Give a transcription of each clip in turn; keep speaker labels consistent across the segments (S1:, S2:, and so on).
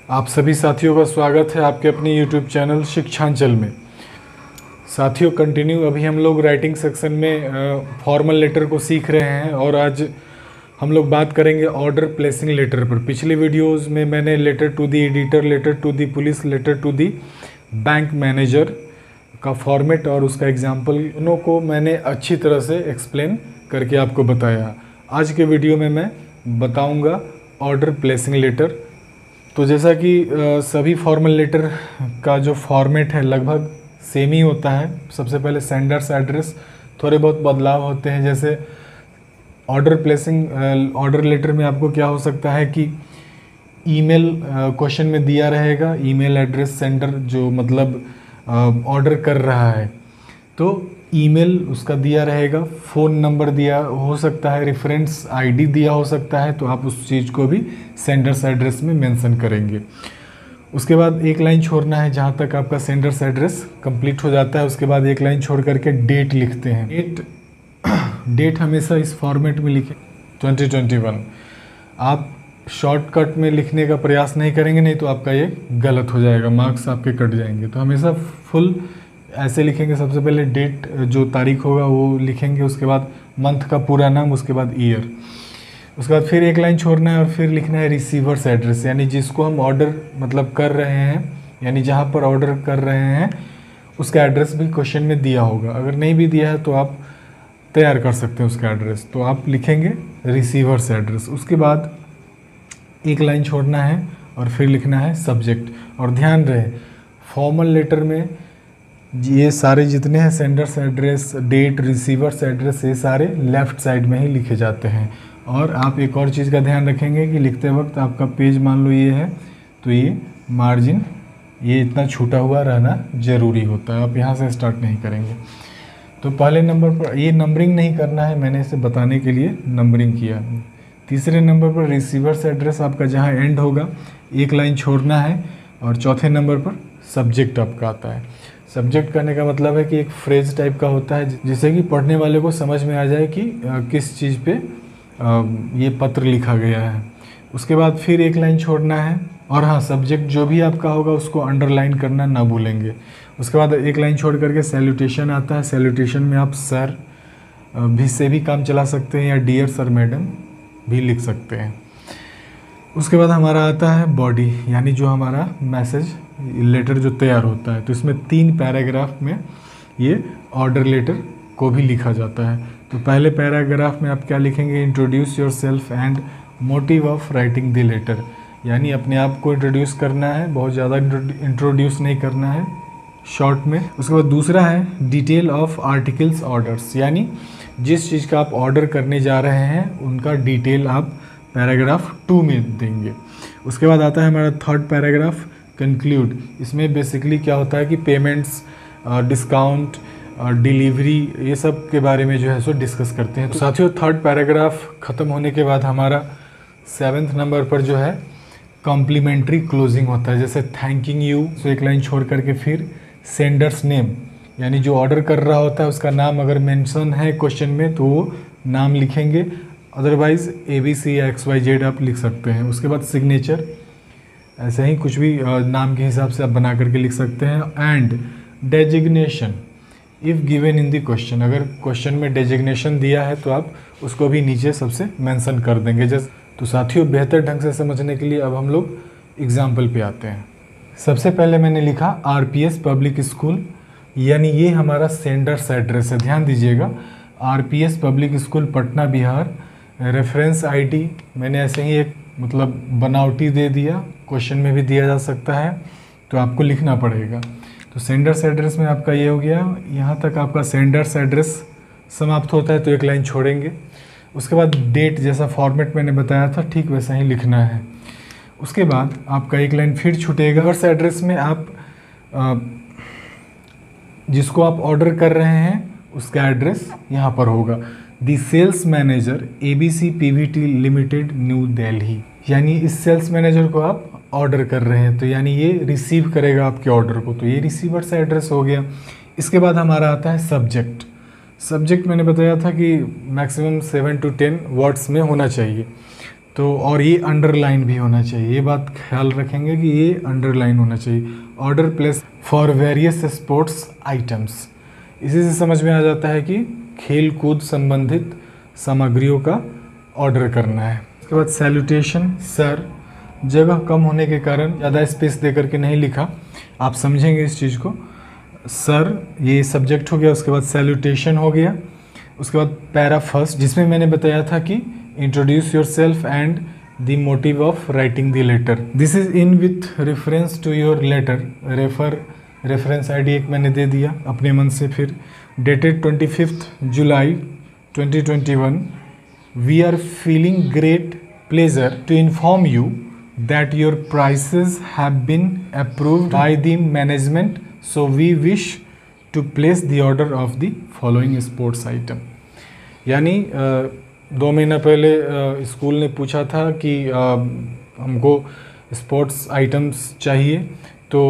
S1: आप सभी साथियों का स्वागत है आपके अपने YouTube चैनल शिक्षांचल में। साथियों कंटिन्यू अभी हम लोग राइटिंग सेक्शन में फॉर्मल लेटर को सीख रहे हैं और आज हम लोग बात करेंगे ऑर्डर प्लेसिंग लेटर पर। पिछले वीडियोस में मैंने letter to the editor, letter to the police, letter to the bank manager का फॉर्मेट और उसका एग्जाम्पल को मैंने अच्छी तरह से एक्सप्लेन करके आपको बताया। आज के वीडियो में मैं बताऊंगा ऑर्डर प्लेसिंग लेटर। तो जैसा कि सभी फॉर्मल लेटर का जो फॉर्मेट है लगभग सेम ही होता है। सबसे पहले सेंडर्स एड्रेस, थोड़े बहुत बदलाव होते हैं। जैसे ऑर्डर प्लेसिंग ऑर्डर लेटर में आपको क्या हो सकता है कि ईमेल क्वेश्चन में दिया रहेगा, ईमेल एड्रेस सेंडर जो मतलब ऑर्डर कर रहा है तो ईमेल उसका दिया रहेगा, फ़ोन नंबर दिया हो सकता है, रेफरेंस आईडी दिया हो सकता है, तो आप उस चीज़ को भी सेंडर्स एड्रेस में मेंशन करेंगे। उसके बाद एक लाइन छोड़ना है, जहाँ तक आपका सेंडर्स एड्रेस कंप्लीट हो जाता है उसके बाद एक लाइन छोड़ करके डेट लिखते हैं। डेट हमेशा इस फॉर्मेट में लिखें 2021। आप शॉर्टकट में लिखने का प्रयास नहीं करेंगे, नहीं तो आपका ये गलत हो जाएगा, मार्क्स आपके कट जाएंगे। तो हमेशा फुल ऐसे लिखेंगे। सबसे पहले डेट जो तारीख होगा वो लिखेंगे, उसके बाद मंथ का पूरा नाम, उसके बाद ईयर, उसके बाद फिर एक लाइन छोड़ना है और फिर लिखना है रिसीवर्स एड्रेस, यानी जिसको हम ऑर्डर मतलब कर रहे हैं, यानी जहाँ पर ऑर्डर कर रहे हैं उसका एड्रेस भी क्वेश्चन में दिया होगा। अगर नहीं भी दिया है तो आप तैयार कर सकते हैं उसका एड्रेस, तो आप लिखेंगे रिसीवर्स एड्रेस। उसके बाद एक लाइन छोड़ना है और फिर लिखना है सब्जेक्ट। और ध्यान रहे फॉर्मल लेटर में ये सारे जितने हैं sender's address, date, receiver's address, ये सारे लेफ़्ट साइड में ही लिखे जाते हैं। और आप एक और चीज़ का ध्यान रखेंगे कि लिखते वक्त आपका पेज मान लो ये है तो ये मार्जिन ये इतना छूटा हुआ रहना ज़रूरी होता है। आप यहाँ से स्टार्ट नहीं करेंगे। तो पहले नंबर पर ये नंबरिंग नहीं करना है, मैंने इसे बताने के लिए नंबरिंग किया। तीसरे नंबर पर रिसीवर्स एड्रेस आपका जहाँ एंड होगा एक लाइन छोड़ना है। और चौथे नंबर पर सब्जेक्ट आपका आता है। सब्जेक्ट करने का मतलब है कि एक फ्रेज टाइप का होता है जिससे कि पढ़ने वाले को समझ में आ जाए कि किस चीज़ पे ये पत्र लिखा गया है। उसके बाद फिर एक लाइन छोड़ना है और हाँ, सब्जेक्ट जो भी आपका होगा उसको अंडरलाइन करना ना भूलेंगे। उसके बाद एक लाइन छोड़ करके सैल्यूटेशन आता है। सैल्यूटेशन में आप सर भी से भी काम चला सकते हैं या डियर सर मैडम भी लिख सकते हैं। उसके बाद हमारा आता है बॉडी, यानी जो हमारा मैसेज लेटर जो तैयार होता है। तो इसमें 3 पैराग्राफ में ये ऑर्डर लेटर को भी लिखा जाता है। तो पहले पैराग्राफ में आप क्या लिखेंगे, introduce yourself and motive of writing the letter, यानी अपने आप को इंट्रोड्यूस करना है, बहुत ज़्यादा इंट्रोड्यूस नहीं करना है, शॉर्ट में। उसके बाद दूसरा है डिटेल ऑफ आर्टिकल्स ऑर्डर्स, यानी जिस चीज़ का आप ऑर्डर करने जा रहे हैं उनका डिटेल आप पैराग्राफ 2 में देंगे। उसके बाद आता है हमारा थर्ड पैराग्राफ कंक्लूड। इसमें बेसिकली क्या होता है कि पेमेंट्स, डिस्काउंट, डिलीवरी, ये सब के बारे में जो है सो डिस्कस करते हैं। तो साथियों थर्ड पैराग्राफ ख़त्म होने के बाद हमारा 7th नंबर पर जो है कॉम्प्लीमेंट्री क्लोजिंग होता है। जैसे थैंकिंग यू, तो एक लाइन छोड़ करके फिर सेंडर्स नेम, यानी जो ऑर्डर कर रहा होता है उसका नाम अगर मेंशन है क्वेश्चन में तो वो नाम लिखेंगे, अदरवाइज़ ABC या XYZ आप लिख सकते हैं। उसके बाद सिग्नेचर, ऐसे ही कुछ भी नाम के हिसाब से आप बना करके लिख सकते हैं। And designation if given in the question, अगर क्वेश्चन में डेजिग्नेशन दिया है तो आप उसको भी नीचे सबसे मेंशन कर देंगे। जैसे तो साथियों बेहतर ढंग से समझने के लिए अब हम लोग एग्जाम्पल पे आते हैं। सबसे पहले मैंने लिखा RPS पब्लिक स्कूल, यानी ये हमारा सेंडर्स एड्रेस है। ध्यान दीजिएगा, RPS public school Patna Bihar. Reference ID मैंने ऐसे ही एक मतलब बनावटी दे दिया, क्वेश्चन में भी दिया जा सकता है तो आपको लिखना पड़ेगा। तो सेंडर्स एड्रेस में आपका ये हो गया, यहाँ तक आपका सेंडर्स एड्रेस समाप्त होता है तो एक लाइन छोड़ेंगे। उसके बाद डेट जैसा फॉर्मेट मैंने बताया था ठीक वैसा ही लिखना है। उसके बाद आपका एक लाइन फिर छूटेगा। रिसीवर्स एड्रेस में आप जिसको आप ऑर्डर कर रहे हैं उसका एड्रेस यहाँ पर होगा। The sales manager ABC PVT limited New Delhi, यानी इस सेल्स मैनेजर को आप ऑर्डर कर रहे हैं तो यानी ये रिसीव करेगा आपके ऑर्डर को, तो ये रिसीवर्स एड्रेस हो गया। इसके बाद हमारा आता है सब्जेक्ट। सब्जेक्ट मैंने बताया था कि मैक्सिमम 7 to 10 वर्ड्स में होना चाहिए। तो और ये अंडरलाइन भी होना चाहिए, ये बात ख्याल रखेंगे कि ये अंडरलाइन होना चाहिए। Order place for various sports items, इसी से समझ में आ जाता है कि खेल कूद संबंधित सामग्रियों का ऑर्डर करना है। उसके बाद सैल्यूटेशन, सर, जगह कम होने के कारण ज़्यादा स्पेस दे करके नहीं लिखा, आप समझेंगे इस चीज़ को। सर ये सब्जेक्ट हो गया, उसके बाद सैल्यूटेशन हो गया, उसके बाद पैरा फर्स्ट जिसमें मैंने बताया था कि introduce yourself and the motive of writing the letter, this is in with reference to your letter, reference ID एक मैंने दे दिया अपने मन से। फिर dated 25 July 2021, we are feeling great pleasure to inform you that your prices have been approved by the management, so we wish to place the order of the following sports item। यानी 2 महीना पहले school ने पूछा था कि हमको sports items चाहिए, तो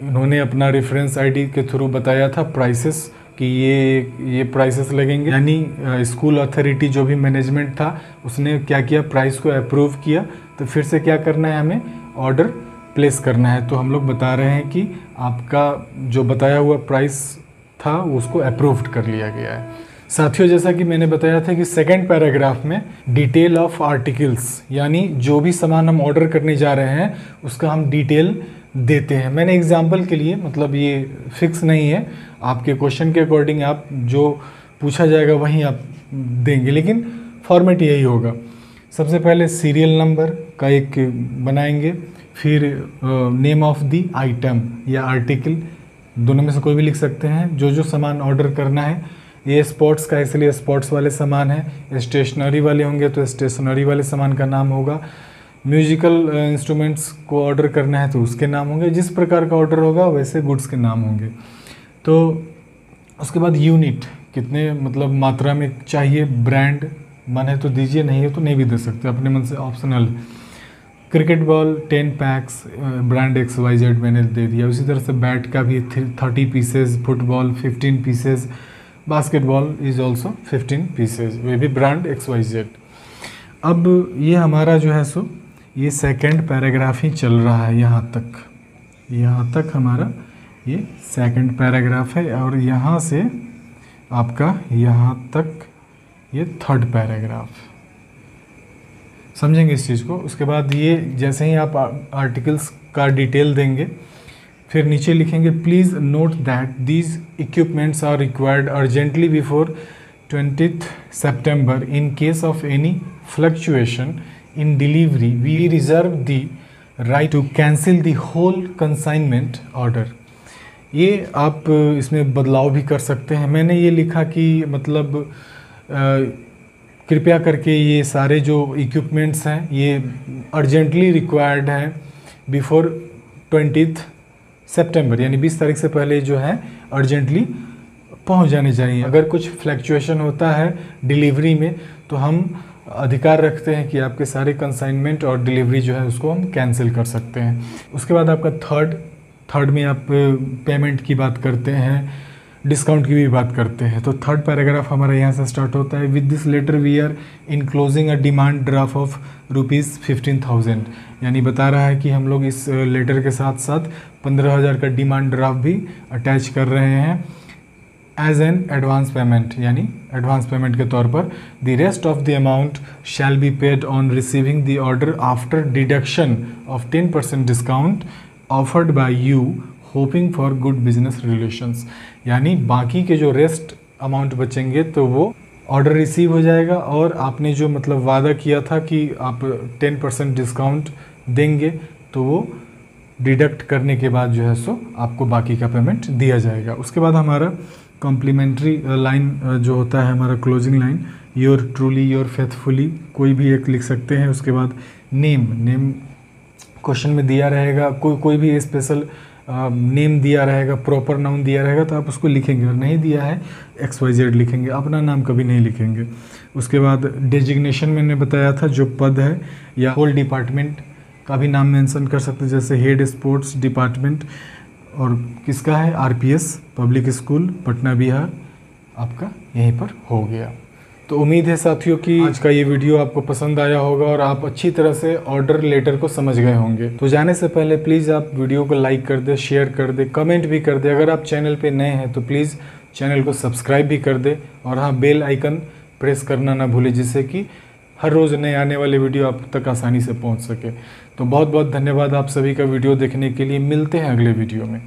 S1: उन्होंने अपना रेफरेंस आईडी के थ्रू बताया था प्राइसेस कि ये प्राइसेस लगेंगे। यानी स्कूल अथॉरिटी जो भी मैनेजमेंट था उसने क्या किया, प्राइस को अप्रूव किया, तो फिर से क्या करना है, हमें ऑर्डर प्लेस करना है। तो हम लोग बता रहे हैं कि आपका जो बताया हुआ प्राइस था उसको अप्रूव्ड कर लिया गया है। साथियों, जैसा कि मैंने बताया था कि सेकंड पैराग्राफ में डिटेल ऑफ आर्टिकल्स, यानी जो भी सामान हम ऑर्डर करने जा रहे हैं उसका हम डिटेल देते हैं। मैंने एग्जाम्पल के लिए, मतलब ये फिक्स नहीं है, आपके क्वेश्चन के अकॉर्डिंग आप जो पूछा जाएगा वहीं आप देंगे, लेकिन फॉर्मेट यही होगा। सबसे पहले सीरियल नंबर का एक बनाएंगे, फिर नेम ऑफ द आइटम या आर्टिकल, दोनों में से कोई भी लिख सकते हैं, जो सामान ऑर्डर करना है। ये स्पोर्ट्स का इसलिए स्पोर्ट्स वाले सामान है, स्टेशनरी वाले होंगे तो स्टेशनरी वाले सामान का नाम होगा, म्यूजिकल इंस्ट्रूमेंट्स को ऑर्डर करना है तो उसके नाम होंगे, जिस प्रकार का ऑर्डर होगा वैसे गुड्स के नाम होंगे। तो उसके बाद यूनिट, कितने मतलब मात्रा में चाहिए, ब्रांड मन है तो दीजिए, नहीं है तो नहीं भी दे सकते, अपने मन से optional. Cricket ball 10 PACS, brand XYZ मैंने दे दिया। उसी तरह से बैट का भी 30 pieces, football 15 pieces, basketball is also 15 pieces, वे भी ब्रांड XYZ। अब ये हमारा जो है सो ये सेकंड पैराग्राफ ही चल रहा है, यहाँ तक हमारा ये सेकंड पैराग्राफ है, और यहाँ से आपका यहाँ तक ये थर्ड पैराग्राफ, समझेंगे इस चीज़ को। उसके बाद ये जैसे ही आप आर्टिकल्स का डिटेल देंगे, फिर नीचे लिखेंगे please note that these equipments are required urgently before 20th September। In case of any fluctuation in delivery we reserve the right to cancel the whole consignment order. ये आप इसमें बदलाव भी कर सकते हैं। मैंने ये लिखा कि मतलब कृपया करके ये सारे जो इक्विपमेंट्स हैं ये अर्जेंटली रिक्वायर्ड हैं बिफोर 20th September, यानी 20 तारीख से पहले जो है अर्जेंटली पहुंच जाने चाहिए। अगर कुछ फ्लैक्चुएशन होता है डिलीवरी में तो हम अधिकार रखते हैं कि आपके सारे कंसाइनमेंट और डिलीवरी जो है उसको हम कैंसिल कर सकते हैं। उसके बाद आपका थर्ड में आप पेमेंट की बात करते हैं, डिस्काउंट की भी बात करते हैं। तो थर्ड पैराग्राफ हमारा यहाँ से स्टार्ट होता है, with this letter we are enclosing a demand draft of ₹15,000, यानी बता रहा है कि हम लोग इस लेटर के साथ साथ 15,000 का डिमांड ड्राफ्ट भी अटैच कर रहे हैं एज एन एडवांस पेमेंट, यानी एडवांस पेमेंट के तौर पर। The rest of the amount shall be paid on receiving the order after deduction of 10% discount offered by you hoping for good business relations, यानी बाकी के जो रेस्ट अमाउंट बचेंगे तो वो ऑर्डर रिसीव हो जाएगा, और आपने जो मतलब वादा किया था कि आप 10% डिस्काउंट देंगे तो वो डिडक्ट करने के बाद जो है सो आपको बाकी का पेमेंट दिया जाएगा। उसके बाद हमारा कॉम्प्लीमेंट्री लाइन जो होता है हमारा closing line, your truly your faithfully, कोई भी एक लिख सकते हैं। उसके बाद नेम क्वेश्चन में दिया रहेगा, कोई भी स्पेशल नेम दिया रहेगा, प्रॉपर नाउन दिया रहेगा तो आप उसको लिखेंगे, और नहीं दिया है XYZ लिखेंगे, अपना नाम कभी नहीं लिखेंगे। उसके बाद डेजिग्नेशन मैंने बताया था, जो पद है या होल डिपार्टमेंट का भी नाम मेंशन कर सकते हैं, जैसे हेड स्पोर्ट्स डिपार्टमेंट, और किसका है RPS public school Patna Bihar, आपका यहीं पर हो गया। तो उम्मीद है साथियों कि आज का ये वीडियो आपको पसंद आया होगा और आप अच्छी तरह से ऑर्डर लेटर को समझ गए होंगे। तो जाने से पहले प्लीज़ आप वीडियो को लाइक कर दें, शेयर कर दें, कमेंट भी कर दें। अगर आप चैनल पे नए हैं तो प्लीज़ चैनल को सब्सक्राइब भी कर दें और हाँ, बेल आइकन प्रेस करना ना भूलें, जिससे कि हर रोज़ नए आने वाले वीडियो आप तक आसानी से पहुँच सके। तो बहुत बहुत धन्यवाद आप सभी का वीडियो देखने के लिए। मिलते हैं अगले वीडियो में।